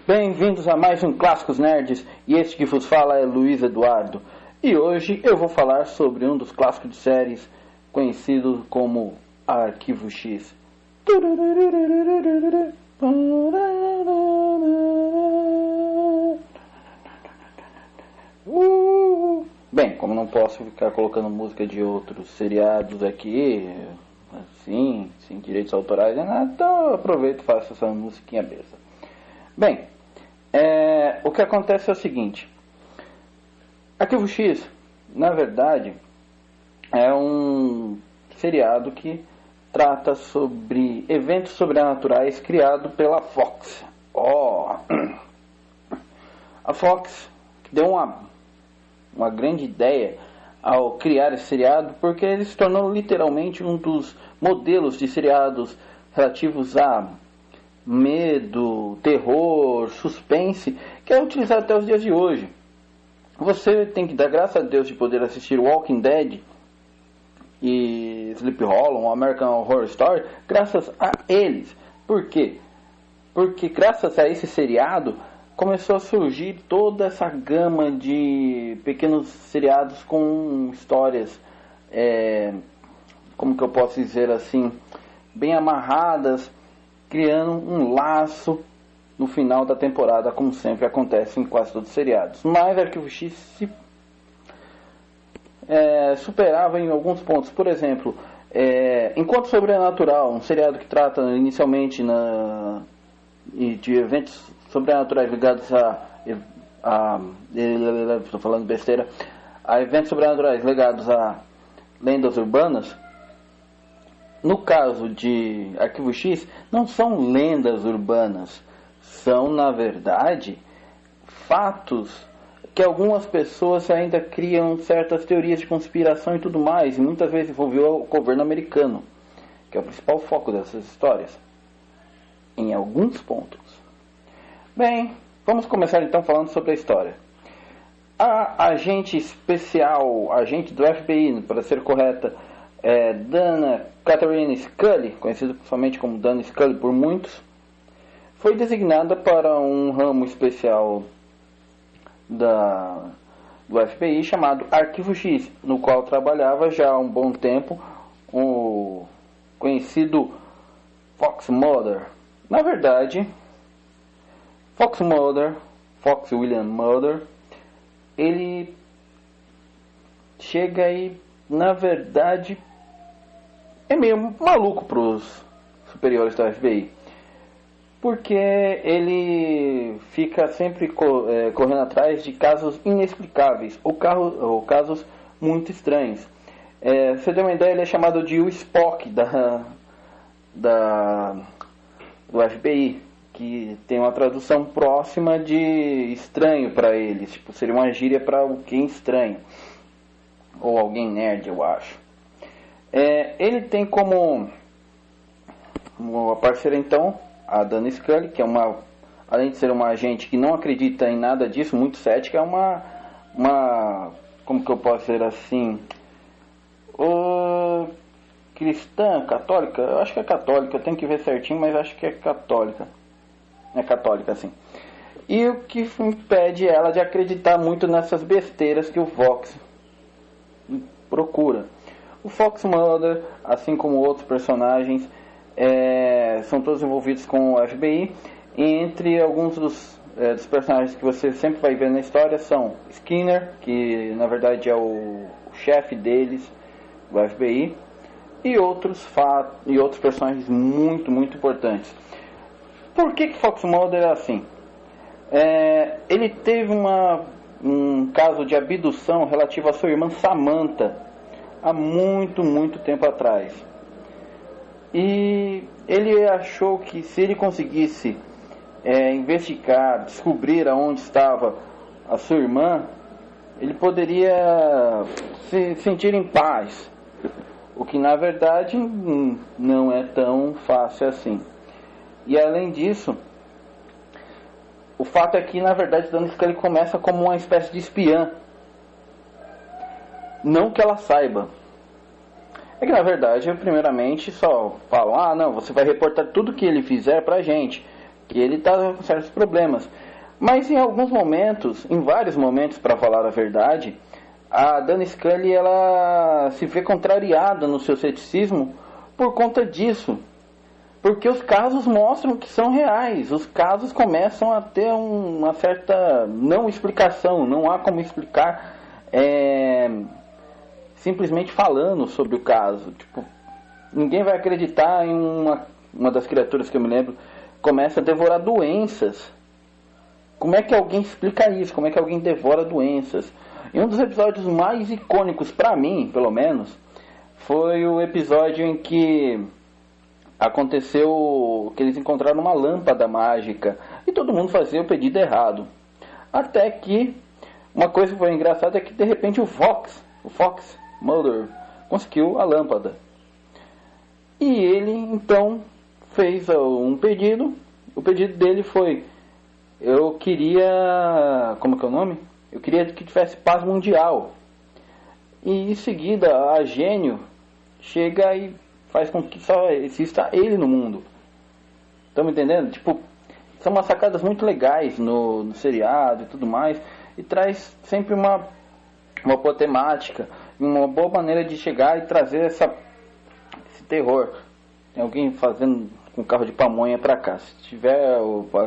Bem-vindos a mais um Clássicos Nerds, e este que vos fala é Luiz Eduardo. E hoje eu vou falar sobre um dos clássicos de séries conhecido como Arquivo X. Bem, como não posso ficar colocando música de outros seriados aqui, assim, sem direitos autorais, então eu aproveito e faço essa musiquinha besta. Bem, o que acontece é o seguinte: Arquivo X, na verdade, é um seriado que trata sobre eventos sobrenaturais criado pela Fox. A Fox deu uma grande ideia ao criar esse seriado, porque ele se tornou literalmente um dos modelos de seriados relativos a medo, terror, suspense, que é utilizado até os dias de hoje. Você tem que dar graças a Deus de poder assistir Walking Dead e Sleep Hollow, American Horror Story, graças a eles. Por quê? Porque graças a esse seriado começou a surgir toda essa gama de pequenos seriados com histórias, como que eu posso dizer assim, bem amarradas, criando um laço no final da temporada, como sempre acontece em quase todos os seriados. Mas Arquivo X se superava em alguns pontos. Por exemplo, Encontro Sobrenatural, um seriado que trata inicialmente de eventos sobrenaturais ligados estou falando besteira, a eventos sobrenaturais ligados a lendas urbanas. No caso de Arquivo X, não são lendas urbanas, são, na verdade, fatos que algumas pessoas ainda criam certas teorias de conspiração e tudo mais, e muitas vezes envolveu o governo americano, que é o principal foco dessas histórias, em alguns pontos. Bem, vamos começar então falando sobre a história. A agente especial, agente do FBI, para ser correta, Dana Catherine Scully, conhecida somente como Dana Scully por muitos, foi designada para um ramo especial do FBI chamado Arquivo X, no qual trabalhava já há um bom tempo o conhecido Fox Mulder. Na verdade, Fox William Mulder, ele chega e, na verdade, é meio maluco para os superiores do FBI, porque ele fica sempre correndo atrás de casos inexplicáveis ou casos muito estranhos. Você tem uma ideia, ele é chamado de o Spock do FBI, que tem uma tradução próxima de estranho para eles, tipo, seria uma gíria para alguém estranho ou alguém nerd, eu acho. Ele tem como parceira então a Dana Scully, que além de ser uma agente que não acredita em nada disso, muito cética, é uma como que eu posso dizer assim, cristã, católica, eu acho que é católica, eu tenho que ver certinho, mas acho que é católica, assim. E o que impede ela de acreditar muito nessas besteiras que o Fox procura. O Fox Mulder, assim como outros personagens, são todos envolvidos com o FBI. E entre alguns dos personagens que você sempre vai ver na história são Skinner, que na verdade é o chefe deles, do FBI, e outros personagens muito, muito importantes. Por que Fox Mulder é assim? Ele teve um caso de abdução relativo à sua irmã Samantha, há muito, muito tempo atrás. E ele achou que se ele conseguisse investigar, descobrir aonde estava a sua irmã, ele poderia se sentir em paz. O que na verdade não é tão fácil assim. E além disso, o fato é que na verdade Dana Scully começa como uma espécie de espiã. Não que ela saiba. É que na verdade, primeiramente, só falam, não, você vai reportar tudo que ele fizer pra gente. que ele está com certos problemas. Mas em alguns momentos, em vários momentos, para falar a verdade, a Dana Scully ela se vê contrariada no seu ceticismo por conta disso. Porque os casos mostram que são reais. Os casos começam a ter uma certa não explicação. Não há como explicar simplesmente falando sobre o caso. Tipo, ninguém vai acreditar em uma das criaturas que eu me lembro começa a devorar doenças. Como é que alguém explica isso? Como é que alguém devora doenças? E um dos episódios mais icônicos, para mim, pelo menos, foi o episódio em que aconteceu que eles encontraram uma lâmpada mágica e todo mundo fazia o pedido errado. Até que uma coisa que foi engraçada é que de repente o Fox Mulder conseguiu a lâmpada. E ele então fez um pedido. O pedido dele foi: eu queria... como que é o nome? Eu queria que tivesse paz mundial. E em seguida a Gênio chega e faz com que só exista ele no mundo. Estão me entendendo? Tipo, são umas sacadas muito legais no seriado e tudo mais. E traz sempre uma boa temática, uma boa maneira de chegar e trazer esse terror. Tem alguém fazendo com carro de pamonha pra cá. Se tiver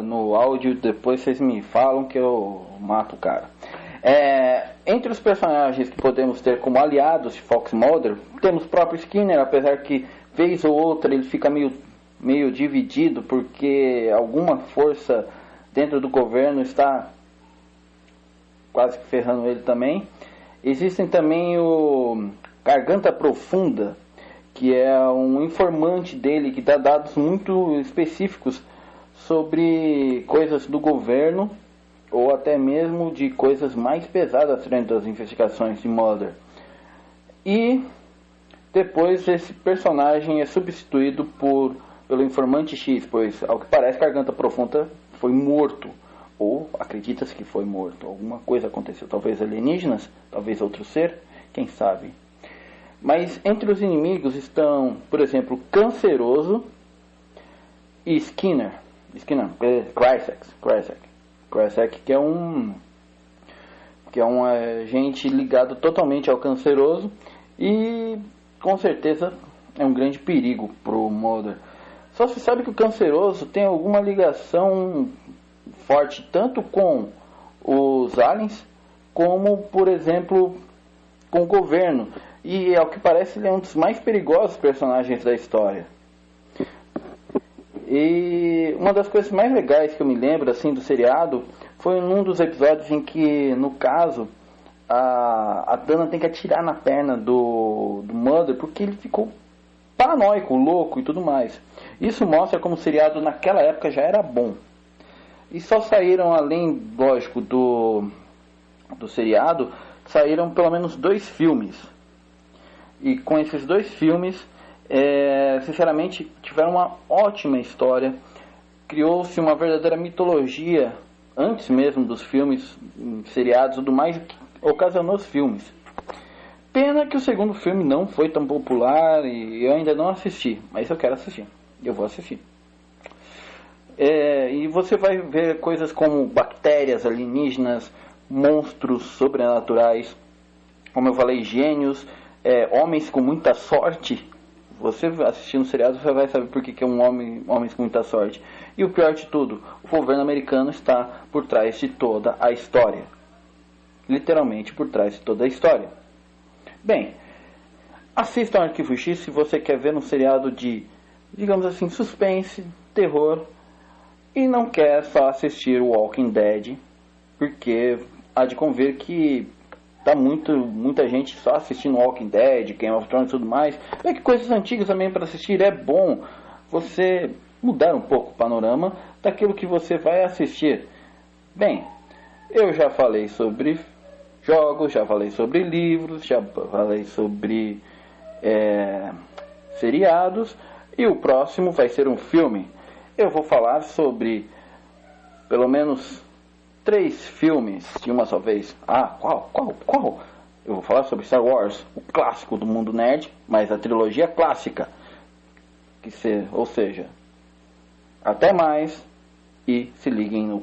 no áudio, depois vocês me falam que eu mato o cara. Entre os personagens que podemos ter como aliados de Fox Mulder, temos o próprio Skinner, apesar que vez ou outra ele fica meio dividido, porque alguma força dentro do governo está quase que ferrando ele também. Existem também o Garganta Profunda, que é um informante dele que dá dados muito específicos sobre coisas do governo ou até mesmo de coisas mais pesadas dentro das investigações de Mulder. E depois esse personagem é substituído pelo informante X, pois ao que parece Garganta Profunda foi morto, ou acredita-se que foi morto. Alguma coisa aconteceu, talvez alienígenas, talvez outro ser, quem sabe. Mas entre os inimigos estão, por exemplo, Canceroso e Skinner, Krycek, que é um agente ligado totalmente ao Canceroso e com certeza é um grande perigo pro Mulder. Só se sabe que o Canceroso tem alguma ligação forte tanto com os aliens como, por exemplo, com o governo. E ao que parece ele é um dos mais perigosos personagens da história. E uma das coisas mais legais que eu me lembro assim do seriado foi num dos episódios em que, no caso, a Dana tem que atirar na perna do Mulder porque ele ficou paranoico, louco e tudo mais. Isso mostra como o seriado naquela época já era bom. E só saíram, além, lógico, do seriado, saíram pelo menos 2 filmes. E com esses 2 filmes, sinceramente, tiveram uma ótima história. Criou-se uma verdadeira mitologia, antes mesmo dos filmes, seriados e tudo mais, que ocasionou os filmes. Pena que o segundo filme não foi tão popular e eu ainda não assisti, mas eu quero assistir. Eu vou assistir. E você vai ver coisas como bactérias alienígenas, monstros sobrenaturais, como eu falei, gênios, homens com muita sorte. Você assistindo o seriado, você vai saber por que é homens com muita sorte. E o pior de tudo, o governo americano está por trás de toda a história. Literalmente por trás de toda a história. Bem, assista ao Arquivo X se você quer ver um seriado de, digamos assim, suspense, terror, e não quer só assistir o Walking Dead, porque há de convir que tá muita gente só assistindo Walking Dead, Game of Thrones e tudo mais. É que coisas antigas também para assistir é bom você mudar um pouco o panorama daquilo que você vai assistir. Bem, eu já falei sobre jogos, já falei sobre livros, já falei sobre seriados, e o próximo vai ser um filme. Eu vou falar sobre pelo menos 3 filmes de uma só vez. Qual? Eu vou falar sobre Star Wars, o clássico do mundo nerd, mas a trilogia clássica. Ou seja, até mais e se liguem no